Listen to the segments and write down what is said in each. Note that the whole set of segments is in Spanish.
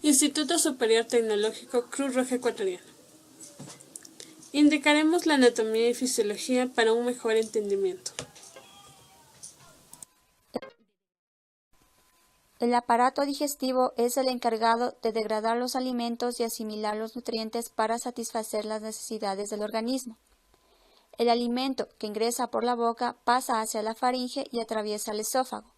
Instituto Superior Tecnológico Cruz Roja Ecuatoriana. Indicaremos la anatomía y fisiología para un mejor entendimiento. El aparato digestivo es el encargado de degradar los alimentos y asimilar los nutrientes para satisfacer las necesidades del organismo. El alimento que ingresa por la boca pasa hacia la faringe y atraviesa el esófago,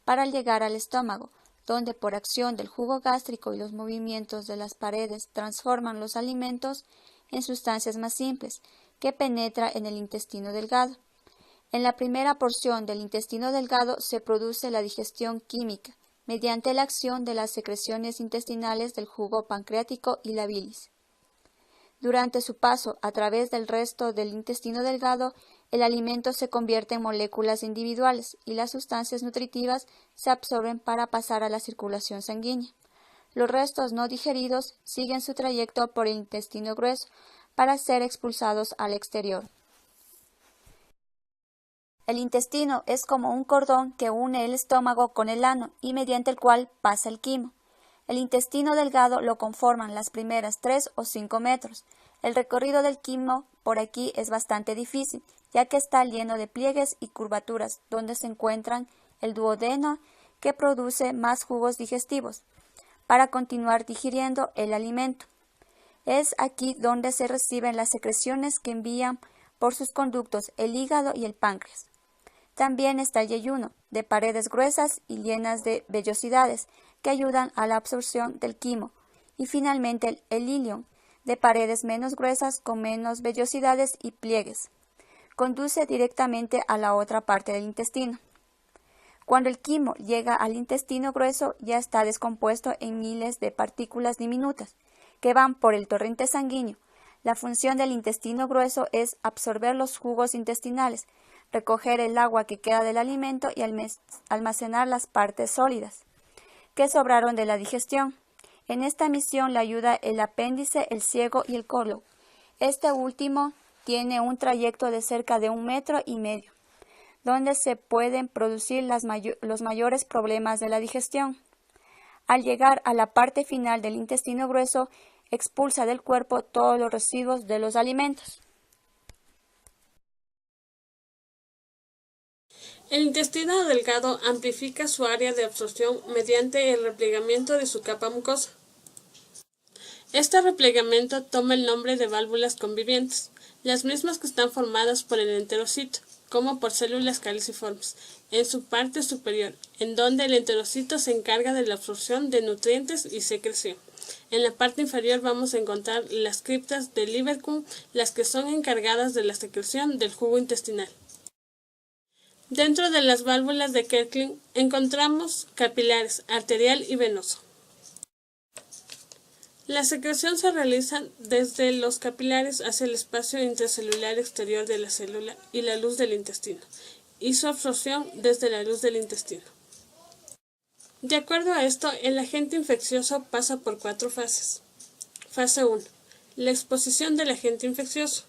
para llegar al estómago, donde por acción del jugo gástrico y los movimientos de las paredes transforman los alimentos en sustancias más simples, que penetra en el intestino delgado. En la primera porción del intestino delgado se produce la digestión química, mediante la acción de las secreciones intestinales del jugo pancreático y la bilis. Durante su paso a través del resto del intestino delgado, el alimento se convierte en moléculas individuales y las sustancias nutritivas se absorben para pasar a la circulación sanguínea. Los restos no digeridos siguen su trayecto por el intestino grueso para ser expulsados al exterior. El intestino es como un cordón que une el estómago con el ano y mediante el cual pasa el quimo. El intestino delgado lo conforman las primeras 3 o 5 metros. El recorrido del quimo por aquí es bastante difícil, ya que está lleno de pliegues y curvaturas, donde se encuentran el duodeno, que produce más jugos digestivos, para continuar digiriendo el alimento. Es aquí donde se reciben las secreciones que envían por sus conductos el hígado y el páncreas. También está el yeyuno, de paredes gruesas y llenas de vellosidades, que ayudan a la absorción del quimo, y finalmente el ilion, de paredes menos gruesas con menos vellosidades y pliegues. Conduce directamente a la otra parte del intestino. Cuando el quimo llega al intestino grueso, ya está descompuesto en miles de partículas diminutas, que van por el torrente sanguíneo. La función del intestino grueso es absorber los jugos intestinales, recoger el agua que queda del alimento y almacenar las partes sólidas que sobraron de la digestión. En esta misión le ayuda el apéndice, el ciego y el colon. Este último tiene un trayecto de cerca de 1,5 metros, donde se pueden producir los mayores problemas de la digestión. Al llegar a la parte final del intestino grueso, expulsa del cuerpo todos los residuos de los alimentos. El intestino delgado amplifica su área de absorción mediante el replegamiento de su capa mucosa. Este replegamiento toma el nombre de válvulas convivientes, las mismas que están formadas por el enterocito, como por células caliciformes, en su parte superior, en donde el enterocito se encarga de la absorción de nutrientes y secreción. En la parte inferior vamos a encontrar las criptas de Lieberkühn, las que son encargadas de la secreción del jugo intestinal. Dentro de las válvulas de Kerkling encontramos capilares, arterial y venoso. La secreción se realiza desde los capilares hacia el espacio intracelular exterior de la célula y la luz del intestino, y su absorción desde la luz del intestino. De acuerdo a esto, el agente infeccioso pasa por 4 fases. Fase 1. La exposición del agente infeccioso.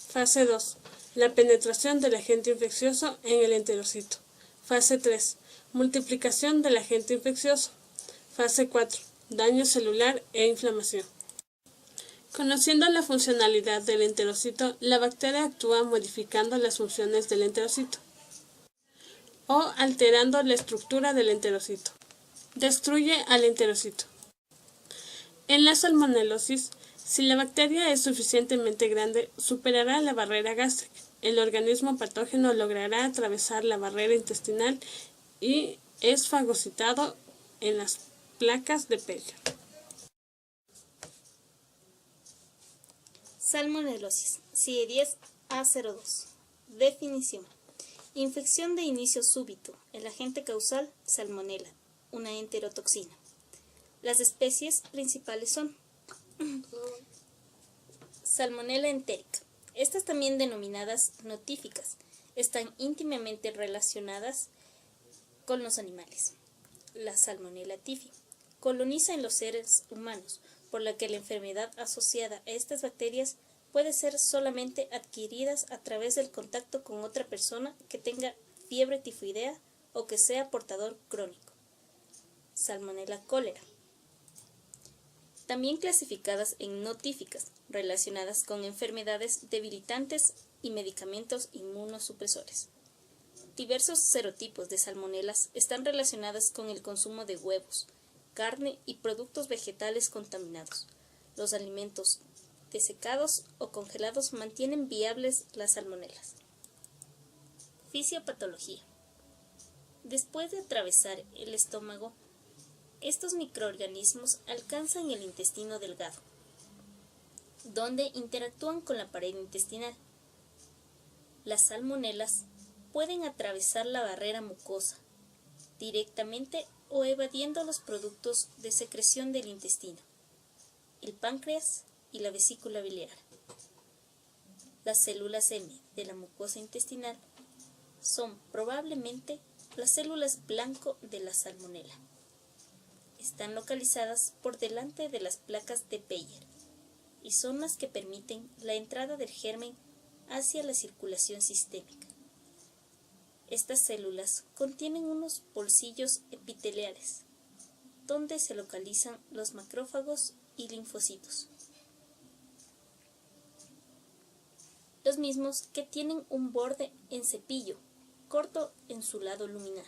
Fase 2. La penetración del agente infeccioso en el enterocito. Fase 3. Multiplicación del agente infeccioso. Fase 4. Daño celular e inflamación. Conociendo la funcionalidad del enterocito, la bacteria actúa modificando las funciones del enterocito o alterando la estructura del enterocito. Destruye al enterocito. En la salmonelosis, si la bacteria es suficientemente grande, superará la barrera gástrica. El organismo patógeno logrará atravesar la barrera intestinal y es fagocitado en las placas de Peller. Salmonelosis, CIE 10A02. Definición. Infección de inicio súbito. El agente causal, Salmonella, una enterotoxina. Las especies principales son Salmonella entérica. Estas también denominadas notíficas, están íntimamente relacionadas con los animales. La Salmonella typhi coloniza en los seres humanos, por lo que la enfermedad asociada a estas bacterias puede ser solamente adquiridas a través del contacto con otra persona que tenga fiebre tifoidea o que sea portador crónico. Salmonella cólera. también clasificadas en notíficas, relacionadas con enfermedades debilitantes y medicamentos inmunosupresores. Diversos serotipos de salmonelas están relacionadas con el consumo de huevos, carne y productos vegetales contaminados. Los alimentos desecados o congelados mantienen viables las salmonelas. Fisiopatología. Después de atravesar el estómago, estos microorganismos alcanzan el intestino delgado, donde interactúan con la pared intestinal. Las salmonelas pueden atravesar la barrera mucosa directamente o evadiendo los productos de secreción del intestino, el páncreas y la vesícula biliar. Las células M de la mucosa intestinal son probablemente las células blanco de la salmonela. Están localizadas por delante de las placas de Peyer y son las que permiten la entrada del germen hacia la circulación sistémica. Estas células contienen unos bolsillos epiteliales, donde se localizan los macrófagos y linfocitos, los mismos que tienen un borde en cepillo, corto en su lado luminal.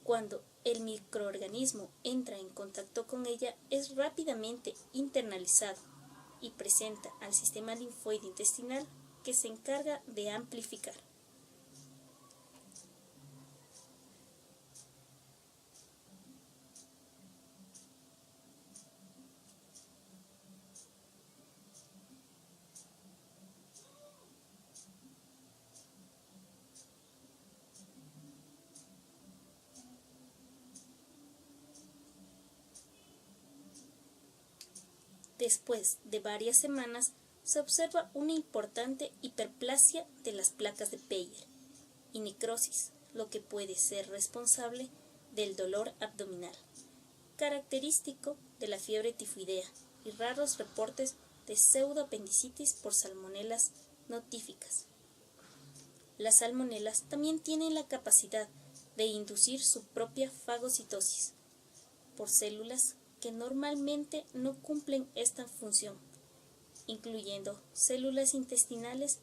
Cuando el microorganismo entra en contacto con ella, es rápidamente internalizado y presenta al sistema linfoide intestinal, que se encarga de amplificar. Después de varias semanas, se observa una importante hiperplasia de las placas de Peyer y necrosis, lo que puede ser responsable del dolor abdominal, característico de la fiebre tifoidea, y raros reportes de pseudoapendicitis por salmonelas notíficas. Las salmonelas también tienen la capacidad de inducir su propia fagocitosis por células que normalmente no cumplen esta función, incluyendo células intestinales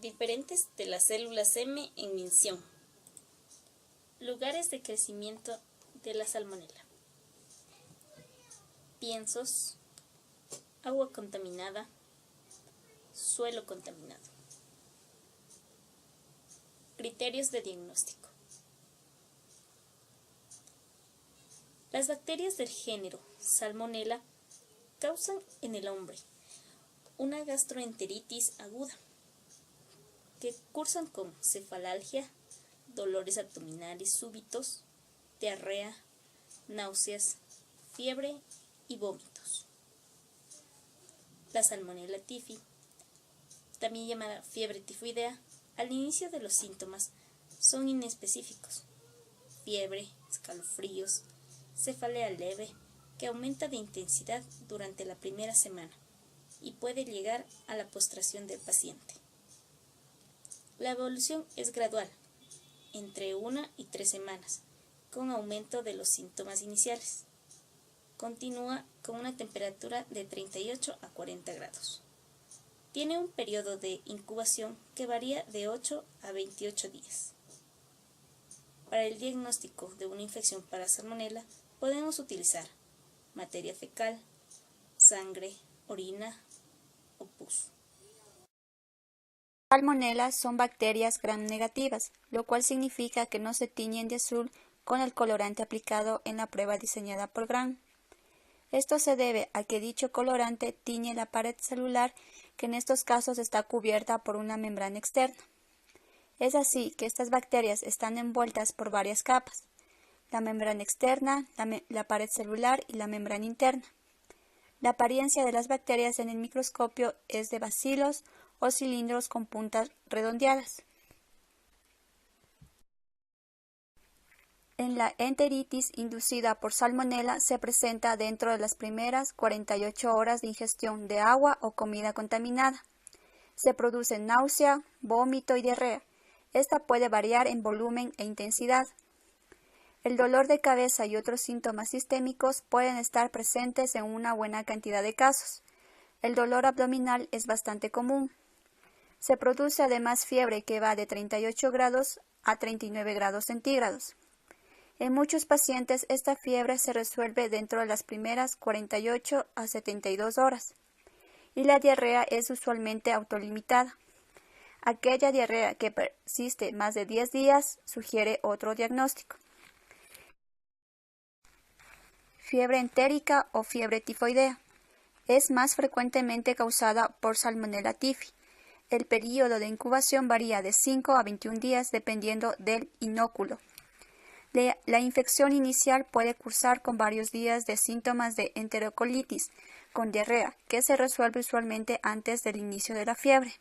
diferentes de las células M en minción. Lugares de crecimiento de la salmonela: piensos, agua contaminada, suelo contaminado. Criterios de diagnóstico. Las bacterias del género Salmonella causan en el hombre una gastroenteritis aguda, que cursan con cefalalgia, dolores abdominales súbitos, diarrea, náuseas, fiebre y vómitos. La Salmonella tifi, también llamada fiebre tifoidea, al inicio de los síntomas son inespecíficos: fiebre, escalofríos, cefalea leve que aumenta de intensidad durante la primera semana y puede llegar a la postración del paciente. La evolución es gradual, entre 1 y 3 semanas, con aumento de los síntomas iniciales. Continúa con una temperatura de 38 a 40 grados. Tiene un periodo de incubación que varía de 8 a 28 días. Para el diagnóstico de una infección para salmonela, podemos utilizar materia fecal, sangre, orina o pus. Salmonelas son bacterias gram negativas, lo cual significa que no se tiñen de azul con el colorante aplicado en la prueba diseñada por Gram. Esto se debe a que dicho colorante tiñe la pared celular, que en estos casos está cubierta por una membrana externa. Es así que estas bacterias están envueltas por varias capas: la membrana externa, la pared celular y la membrana interna. La apariencia de las bacterias en el microscopio es de bacilos o cilindros con puntas redondeadas. En la enteritis inducida por salmonela se presenta dentro de las primeras 48 horas de ingestión de agua o comida contaminada. Se produce náusea, vómito y diarrea. Esta puede variar en volumen e intensidad. El dolor de cabeza y otros síntomas sistémicos pueden estar presentes en una buena cantidad de casos. El dolor abdominal es bastante común. Se produce además fiebre que va de 38 grados a 39 grados centígrados. En muchos pacientes esta fiebre se resuelve dentro de las primeras 48 a 72 horas y la diarrea es usualmente autolimitada. Aquella diarrea que persiste más de 10 días sugiere otro diagnóstico. Fiebre entérica o fiebre tifoidea. Es más frecuentemente causada por Salmonella typhi. El período de incubación varía de 5 a 21 días dependiendo del inóculo. La infección inicial puede cursar con varios días de síntomas de enterocolitis con diarrea, que se resuelve usualmente antes del inicio de la fiebre.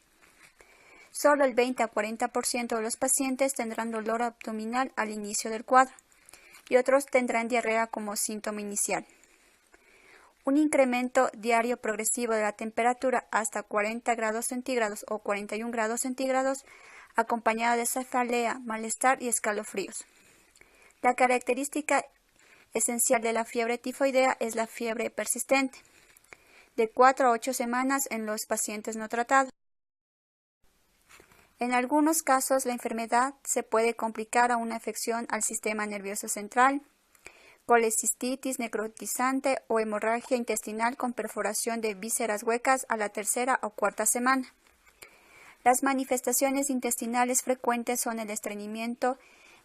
Solo el 20 a 40% de los pacientes tendrán dolor abdominal al inicio del cuadro, y otros tendrán diarrea como síntoma inicial. Un incremento diario progresivo de la temperatura hasta 40 grados centígrados o 41 grados centígrados, acompañada de cefalea, malestar y escalofríos. La característica esencial de la fiebre tifoidea es la fiebre persistente, de 4 a 8 semanas en los pacientes no tratados. En algunos casos, la enfermedad se puede complicar a una afección al sistema nervioso central, colecistitis necrotizante o hemorragia intestinal con perforación de vísceras huecas a la tercera o cuarta semana. Las manifestaciones intestinales frecuentes son el estreñimiento,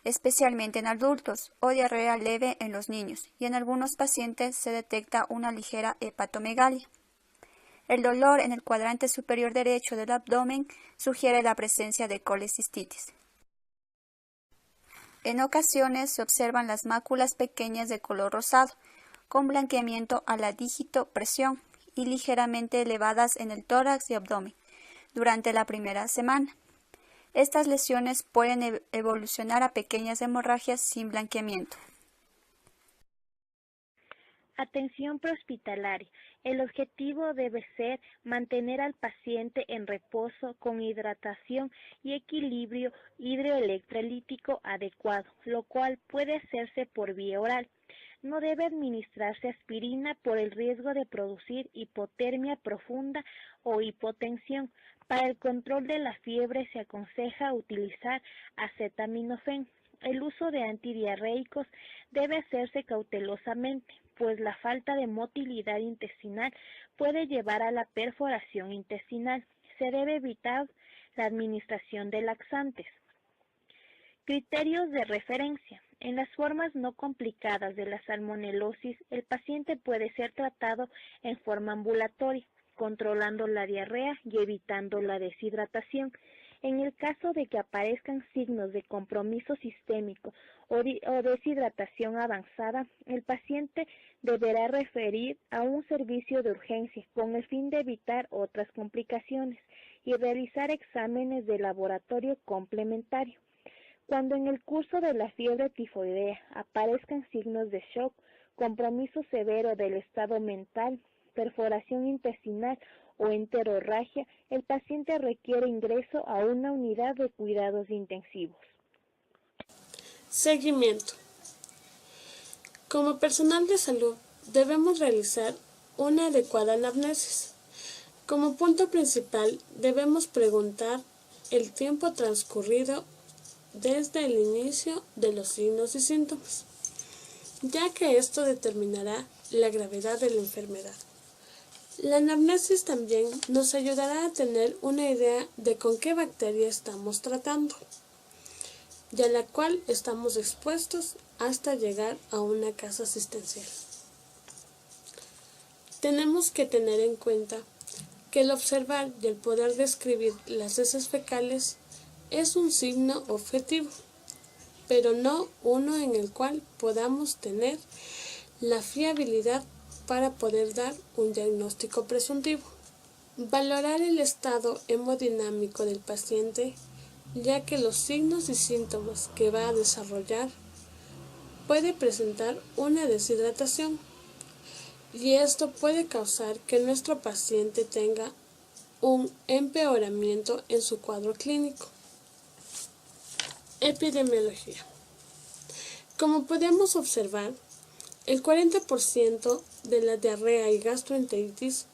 especialmente en adultos, o diarrea leve en los niños, y en algunos pacientes se detecta una ligera hepatomegalia. El dolor en el cuadrante superior derecho del abdomen sugiere la presencia de colecistitis. En ocasiones se observan las máculas pequeñas de color rosado, con blanqueamiento a la dígito presión y ligeramente elevadas en el tórax y abdomen durante la primera semana. Estas lesiones pueden evolucionar a pequeñas hemorragias sin blanqueamiento. Atención prehospitalaria. El objetivo debe ser mantener al paciente en reposo con hidratación y equilibrio hidroelectrolítico adecuado, lo cual puede hacerse por vía oral. No debe administrarse aspirina por el riesgo de producir hipotermia profunda o hipotensión. Para el control de la fiebre se aconseja utilizar acetaminofén. El uso de antidiarreicos debe hacerse cautelosamente, pues la falta de motilidad intestinal puede llevar a la perforación intestinal. Se debe evitar la administración de laxantes. Criterios de referencia. En las formas no complicadas de la salmonelosis, el paciente puede ser tratado en forma ambulatoria, controlando la diarrea y evitando la deshidratación. En el caso de que aparezcan signos de compromiso sistémico o deshidratación avanzada, el paciente deberá referir a un servicio de urgencia con el fin de evitar otras complicaciones y realizar exámenes de laboratorio complementario. Cuando en el curso de la fiebre tifoidea aparezcan signos de shock, compromiso severo del estado mental, perforación intestinal o enterorragia, el paciente requiere ingreso a una unidad de cuidados intensivos. Seguimiento. Como personal de salud, debemos realizar una adecuada anamnesis. Como punto principal, debemos preguntar el tiempo transcurrido desde el inicio de los signos y síntomas, ya que esto determinará la gravedad de la enfermedad. La anamnesis también nos ayudará a tener una idea de con qué bacteria estamos tratando, y a la cual estamos expuestos hasta llegar a una casa asistencial. Tenemos que tener en cuenta que el observar y el poder describir las heces fecales es un signo objetivo, pero no uno en el cual podamos tener la fiabilidad para poder dar un diagnóstico presuntivo. Valorar el estado hemodinámico del paciente, ya que los signos y síntomas que va a desarrollar puede presentar una deshidratación, y esto puede causar que nuestro paciente tenga un empeoramiento en su cuadro clínico. Epidemiología. Como podemos observar, el 40% de la diarrea y gastroenteritis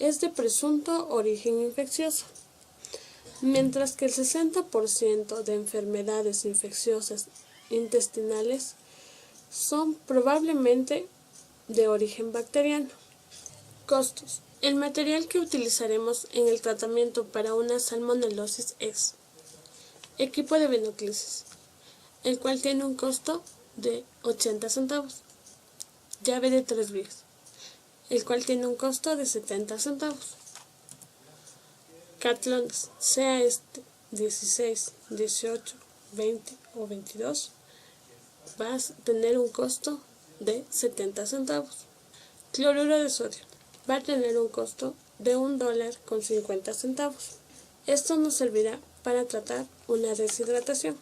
es de presunto origen infeccioso, mientras que el 60% de enfermedades infecciosas intestinales son probablemente de origen bacteriano. Costos. El material que utilizaremos en el tratamiento para una salmonelosis es equipo de venoclisis, el cual tiene un costo de 80 centavos. Llave de 3 vías, el cual tiene un costo de 70 centavos. Catlones, sea este 16, 18, 20 o 22, va a tener un costo de 70 centavos. Cloruro de sodio va a tener un costo de $1.50. Esto nos servirá para tratar una deshidratación.